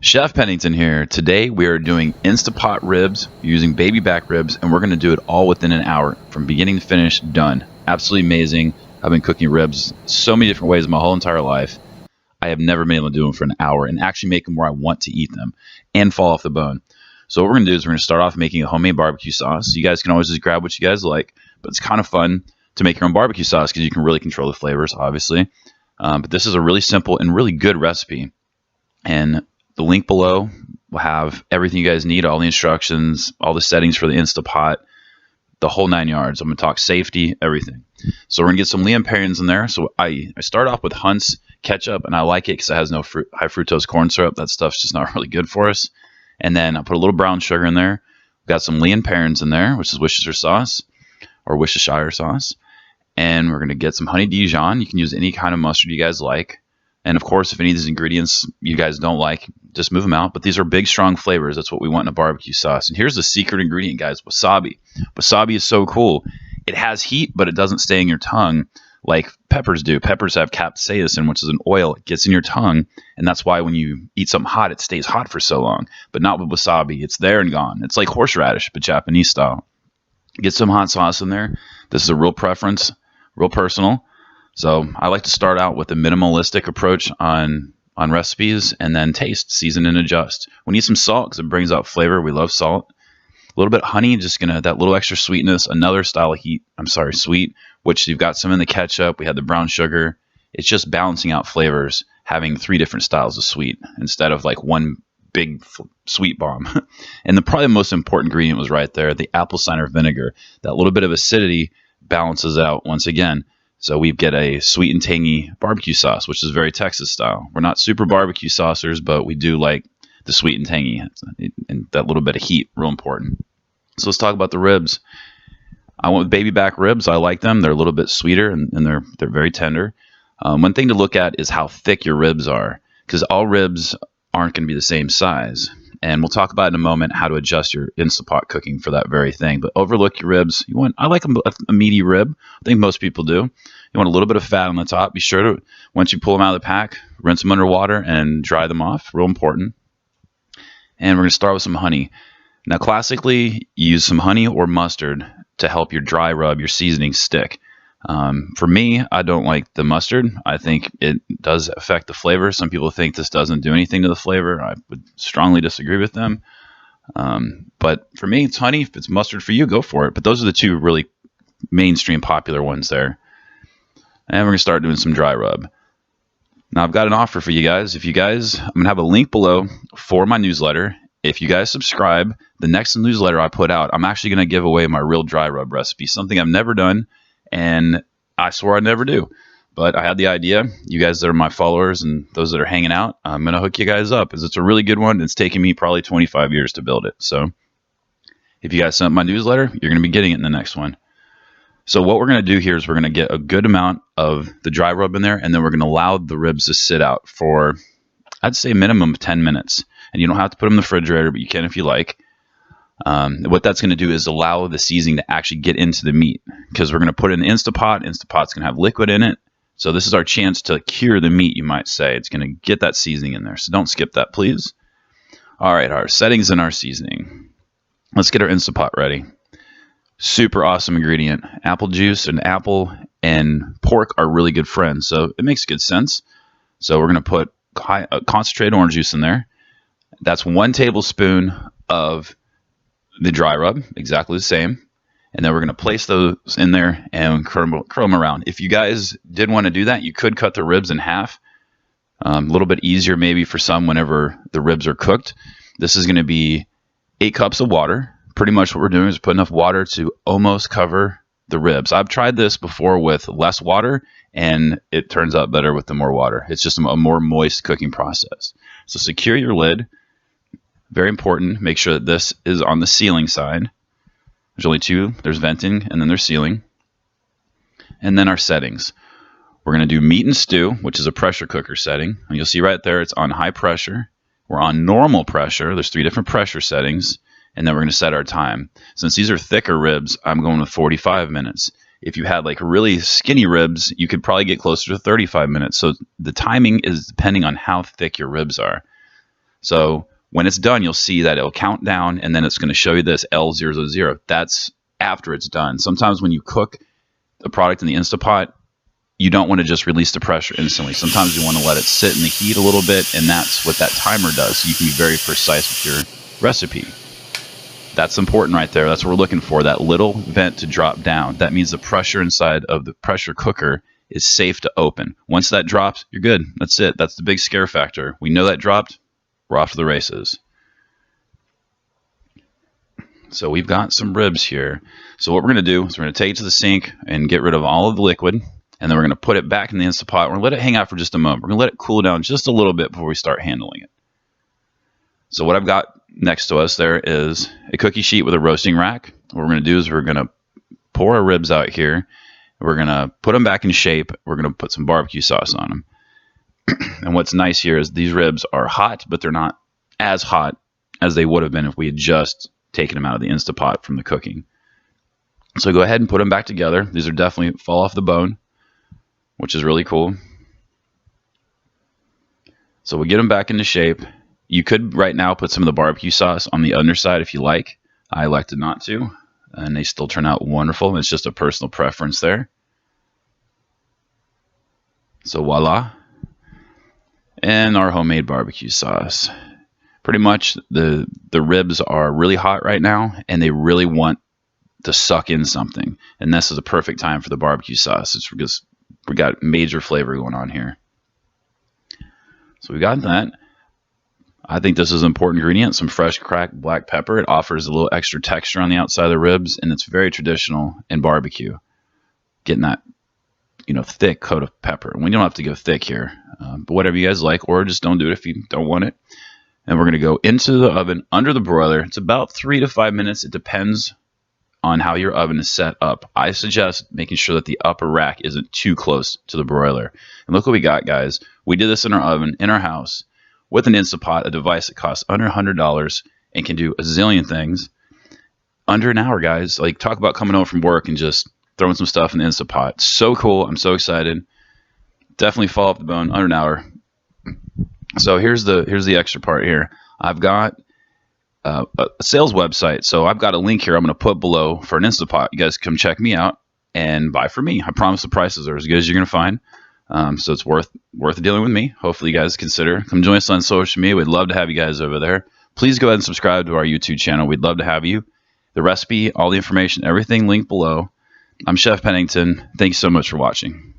Chef Pennington here. Today we are doing Instapot ribs using baby back ribs, and we're going to do it all within an hour from beginning to finish. Done. Absolutely amazing. I've been cooking ribs so many different ways my whole entire life. I have never been able to do them for an hour and actually make them where I want to eat them and fall off the bone. So what we're going to do is we're going to start off making a homemade barbecue sauce. You guys can always just grab what you guys like, but it's kind of fun to make your own barbecue sauce because you can really control the flavors, obviously. But this is a really simple and really good recipe. And the link below will have everything you guys need, all the instructions, all the settings for the Instapot, the whole 9 yards. I'm going to talk safety, everything. So we're going to get some Lea & Perrins in there. So I start off with Hunt's ketchup, and I like it because it has no high fructose corn syrup. That stuff's just not really good for us. And then I put a little brown sugar in there. We've got some Lea & Perrins in there, which is Worcestershire sauce or Worcestershire sauce. And we're going to get some honey Dijon. You can use any kind of mustard you guys like. And of course, if any of these ingredients you guys don't like, just move them out. But these are big, strong flavors. That's what we want in a barbecue sauce. And here's the secret ingredient, guys, wasabi. Wasabi is so cool. It has heat, but it doesn't stay in your tongue like peppers do. Peppers have capsaicin, which is an oil. It gets in your tongue, and that's why when you eat something hot, it stays hot for so long. But not with wasabi. It's there and gone. It's like horseradish, but Japanese style. Get some hot sauce in there. This is a real preference, real personal. So I like to start out with a minimalistic approach on recipes and then taste, season, and adjust. We need some salt because it brings out flavor. We love salt. A little bit of honey, just that little extra sweetness. Another style of sweet, which you've got some in the ketchup. We had the brown sugar. It's just balancing out flavors, having 3 different styles of sweet instead of like one big sweet bomb. And probably the most important ingredient was right there, the apple cider vinegar. That little bit of acidity balances out once again. So we get a sweet and tangy barbecue sauce, which is very Texas style. We're not super barbecue saucers, but we do like the sweet and tangy, and that little bit of heat, real important. So let's talk about the ribs. I went with baby back ribs. I like them. They're a little bit sweeter, and they're very tender. One thing to look at is how thick your ribs are, because all ribs aren't going to be the same size. And we'll talk about in a moment how to adjust your Instapot cooking for that very thing. But overlook your ribs. I like a meaty rib. I think most people do. You want a little bit of fat on the top. Be sure to, once you pull them out of the pack, rinse them under water and dry them off. Real important. And we're going to start with some honey. Now, classically, use some honey or mustard to help your dry rub, your seasoning stick. For me, I don't like the mustard. I think it does affect the flavor. Some people think this doesn't do anything to the flavor. I would strongly disagree with them. But for me, it's honey. If it's mustard for you, go for it. But those are the 2 really mainstream popular ones there. And we're going to start doing some dry rub. Now, I've got an offer for you guys. I'm going to have a link below for my newsletter. If you guys subscribe, the next newsletter I put out, I'm actually going to give away my real dry rub recipe, something I've never done. And I swore I'd never do, but I had the idea. You guys that are my followers and those that are hanging out, I'm going to hook you guys up because it's a really good one. It's taken me probably 25 years to build it. So if you guys sent my newsletter, you're going to be getting it in the next one. So what we're going to do here is we're going to get a good amount of the dry rub in there, and then we're going to allow the ribs to sit out for, I'd say, minimum of 10 minutes. And you don't have to put them in the refrigerator, but you can if you like. What that's going to do is allow the seasoning to actually get into the meat, because we're going to put it in the Instapot. Instapot's going to have liquid in it. So this is our chance to cure the meat, you might say. It's going to get that seasoning in there. So don't skip that, please. All right, our settings and our seasoning. Let's get our Instapot ready. Super awesome ingredient. Apple juice and apple and pork are really good friends. So it makes good sense. So we're going to put concentrated orange juice in there. That's 1 tablespoon of the dry rub, exactly the same. And then we're going to place those in there and curl them around. If you guys did want to do that, you could cut the ribs in half. A little bit easier maybe for some whenever the ribs are cooked. This is going to be 8 cups of water. Pretty much what we're doing is put enough water to almost cover the ribs. I've tried this before with less water, and it turns out better with the more water. It's just a more moist cooking process. So secure your lid. Very important. Make sure that this is on the sealing side. There's only 2. There's venting, and then there's sealing. And then our settings. We're going to do meat and stew, which is a pressure cooker setting. And you'll see right there it's on high pressure. We're on normal pressure. There's 3 different pressure settings. And then we're going to set our time. Since these are thicker ribs, I'm going with 45 minutes. If you had like really skinny ribs, you could probably get closer to 35 minutes. So the timing is depending on how thick your ribs are. So when it's done, you'll see that it'll count down, and then it's going to show you this L000. That's after it's done. Sometimes when you cook the product in the Instapot, you don't want to just release the pressure instantly. Sometimes you want to let it sit in the heat a little bit, and that's what that timer does. So you can be very precise with your recipe. That's important right there. That's what we're looking for, that little vent to drop down. That means the pressure inside of the pressure cooker is safe to open. Once that drops, you're good. That's it. That's the big scare factor. We know that dropped, we're off to the races. So we've got some ribs here. So what we're going to do is we're going to take it to the sink and get rid of all of the liquid, and then we're going to put it back in the Instapot. We're going to let it hang out for just a moment. We're going to let it cool down just a little bit before we start handling it. So what I've got next to us there is a cookie sheet with a roasting rack. What we're going to do is we're going to pour our ribs out here. We're going to put them back in shape. We're going to put some barbecue sauce on them. And what's nice here is these ribs are hot, but they're not as hot as they would have been if we had just taken them out of the Instapot from the cooking. So go ahead and put them back together. These are definitely fall off the bone, which is really cool. So we'll get them back into shape. You could right now put some of the barbecue sauce on the underside if you like. I elected not to, and they still turn out wonderful. It's just a personal preference there. So voila. And our homemade barbecue sauce. Pretty much the ribs are really hot right now, and they really want to suck in something. And this is a perfect time for the barbecue sauce. It's because we got major flavor going on here. So we got that. I think this is an important ingredient, some fresh cracked black pepper. It offers a little extra texture on the outside of the ribs, and it's very traditional in barbecue. Getting that, thick coat of pepper. We don't have to go thick here, but whatever you guys like, or just don't do it if you don't want it. And we're going to go into the oven under the broiler. It's about 3 to 5 minutes. It depends on how your oven is set up. I suggest making sure that the upper rack isn't too close to the broiler. And look what we got, guys. We did this in our oven, in our house, with an Instapot, a device that costs under $100 and can do a zillion things. Under an hour, guys. Like, talk about coming home from work and just throwing some stuff in the Instapot. So cool. I'm so excited. Definitely fall off the bone under an hour. So here's the extra part here. I've got a sales website. So I've got a link here I'm going to put below for an Instapot. You guys come check me out and buy from me. I promise the prices are as good as you're going to find. So it's worth dealing with me. Hopefully you guys consider. Come join us on social media. We'd love to have you guys over there. Please go ahead and subscribe to our YouTube channel. We'd love to have you. The recipe, all the information, everything linked below. I'm Chef Pennington. Thank you so much for watching.